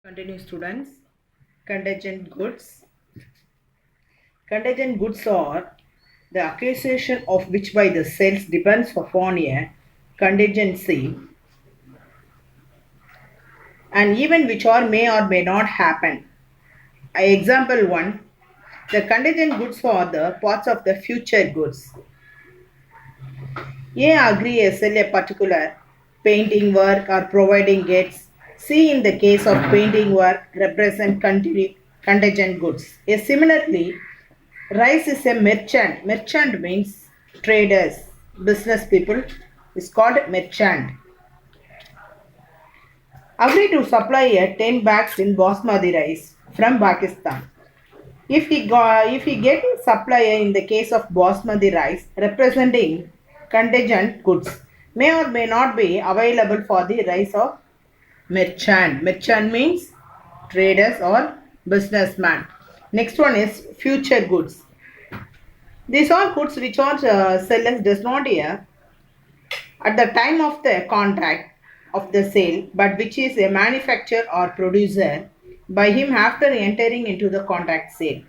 Continue students. Contingent goods. Contingent goods are the acquisition of which by the sales depends upon a contingency and even which are may or may not happen. Example 1. The contingent goods are the parts of the future goods. A agree to sell a particular painting work or providing goods. C in the case of painting work represent contingent goods. Similarly, rice is a merchant. Merchant means traders, business people is called merchant. Agree to supply a 10 bags in basmati rice from Pakistan. If he get a supplier in the case of basmati rice representing contingent goods may or may not be available for the rice of merchant. Merchant means traders or businessman. Next one is future goods. These are goods which are sellers does not hear at the time of the contract of the sale, but which is a manufacturer or producer by him after entering into the contract sale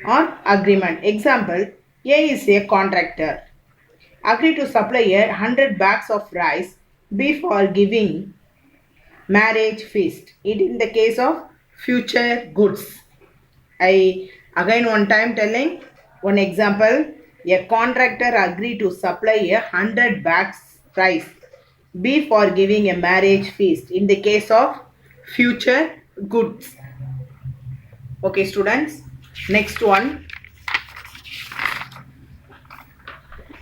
or agreement. Example, A is a contractor. Agree to supply 100 bags of rice B for giving marriage feast. It in the case of future goods. I again one time telling one example. A contractor agreed to supply 100 bags rice B for giving a marriage feast in the case of future goods. Okay students, next one,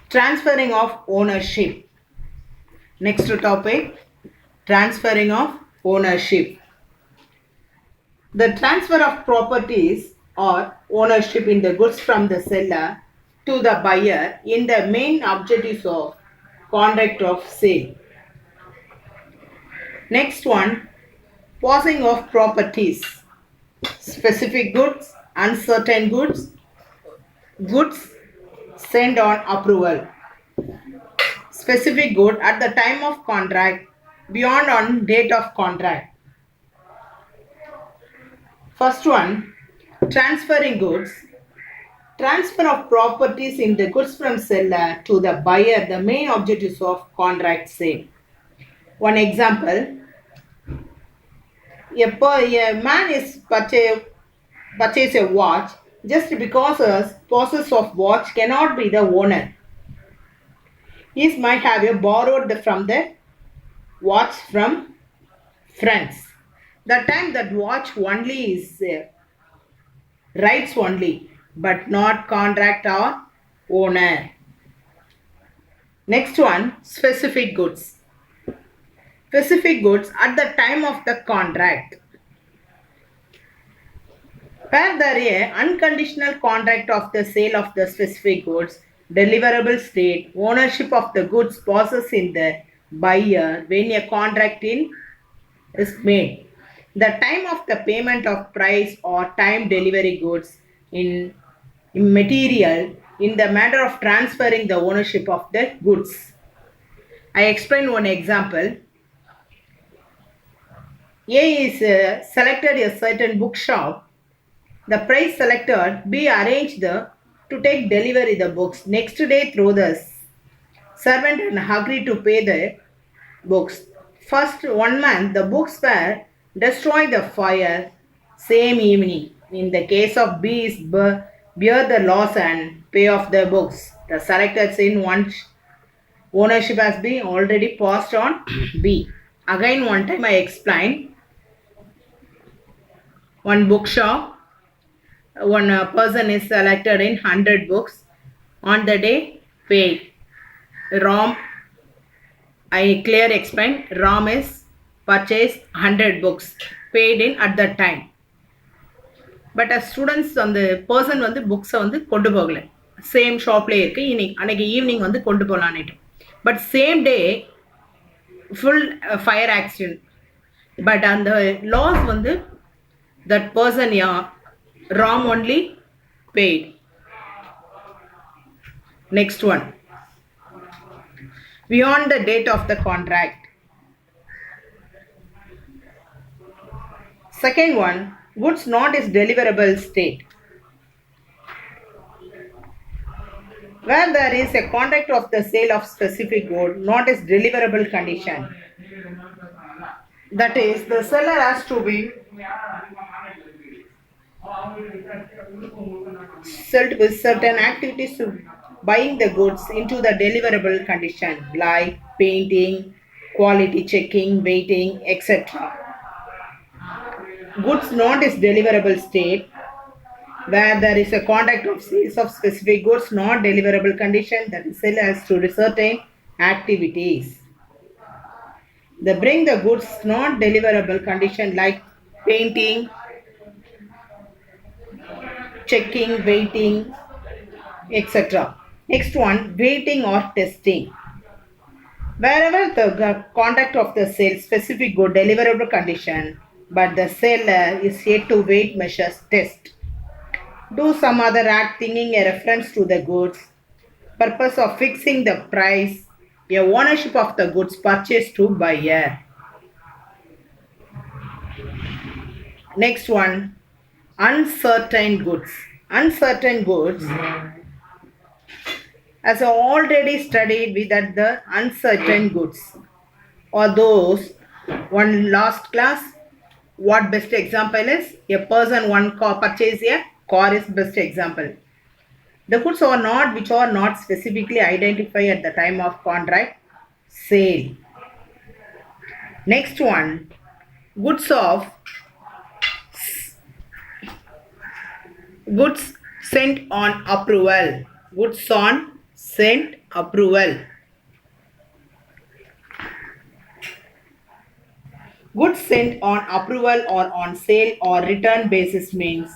transferring of ownership. Next topic, transferring of ownership. The transfer of properties or ownership in the goods from the seller to the buyer in the main objectives of contract of sale. Next one, passing of properties. Specific goods, uncertain goods, goods sent on approval. Specific good at the time of contract, beyond on date of contract. First one, transferring goods. Transfer of properties in the goods from seller to the buyer, the main objectives of contract sale. One example, a man is purchase a watch just because a possessor of watch cannot be the owner. He might have borrowed from the watch from friends. The time that watch only is rights only, but not contract or owner. Next one, specific goods. Specific goods at the time of the contract. Where there is unconditional contract of the sale of the specific goods, deliverable state, ownership of the goods possessed in the buyer when a contract is made. The time of the payment of price or time delivery goods in material in the matter of transferring the ownership of the goods. I explain one example. A is selected a certain bookshop. The price selected B arranged to take delivery the books next day through the servant and agreed to pay the books. First 1 month the books were destroyed the fire same evening. In the case of B is bear the loss and pay off the books. The selected in one ownership has been already passed on B. Again one time I explained. One bookshop, one person is selected in 100 books. On the day paid. ROM, I clear explain. ROM is purchased 100 books paid in at that time. But as students on the person வந்து புக்ஸை வந்து கொண்டு போகல, same ஷாப்லேயே இருக்கு. அன்னைக்கு evening வந்து கொண்டு போகலான்னுட்டு. But same day full fire accident. But அந்த லாஸ் வந்து that person ROM only paid. Next one, beyond the date of the contract. Second one, goods not is deliverable state. Where there is a contract of the sale of specific good, not is deliverable condition. That is, the seller has to be sold with certain activities to buying the goods into the deliverable condition like painting, quality checking, waiting, etc. Goods not is deliverable state where there is a contract of sales of specific goods not deliverable condition that the seller has to do certain activities. They bring the goods not deliverable condition like painting, checking, waiting, etc. Next one, waiting or testing. Wherever the contract of the sale specific good deliverable condition, but the seller is yet to wait measures test. Do some other act thinking a reference to the goods. Purpose of fixing the price. A ownership of the goods purchased to buyer. Next one, uncertain goods. Uncertain goods. As I already studied with that the uncertain goods or those one last class. What best example is a person one car purchase a car is best example. The goods are not which are not specifically identified at the time of contract sale. Next one, goods sent on approval. Goods on sent approval. Goods sent on approval or on sale or return basis means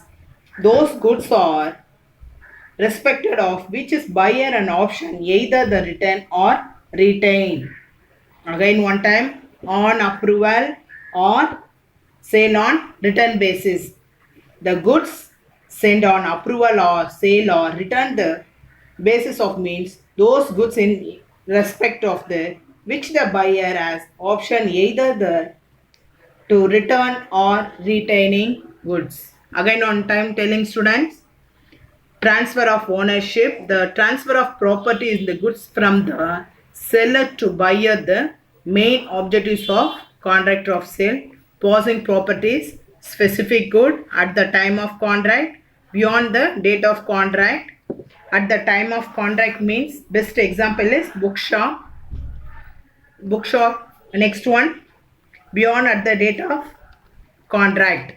those goods are respected of which is buyer an option either the return or retain. Again one time, on approval or sale on return basis. The goods sent on approval or sale or return the basis of means those goods in respect of the which the buyer has option either the to return or retaining goods. Again on time telling students, transfer of ownership. The transfer of property is the goods from the seller to buyer, the main objectives of contract of sale. Possessing properties, specific good at the time of contract, beyond the date of contract. At the time of contract means best example is bookshop. Next one, beyond at the date of contract.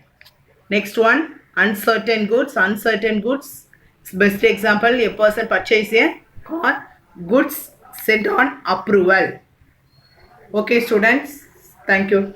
Next one, uncertain goods. Uncertain goods, best example a person purchase a car, goods sent on approval. Okay students, thank you.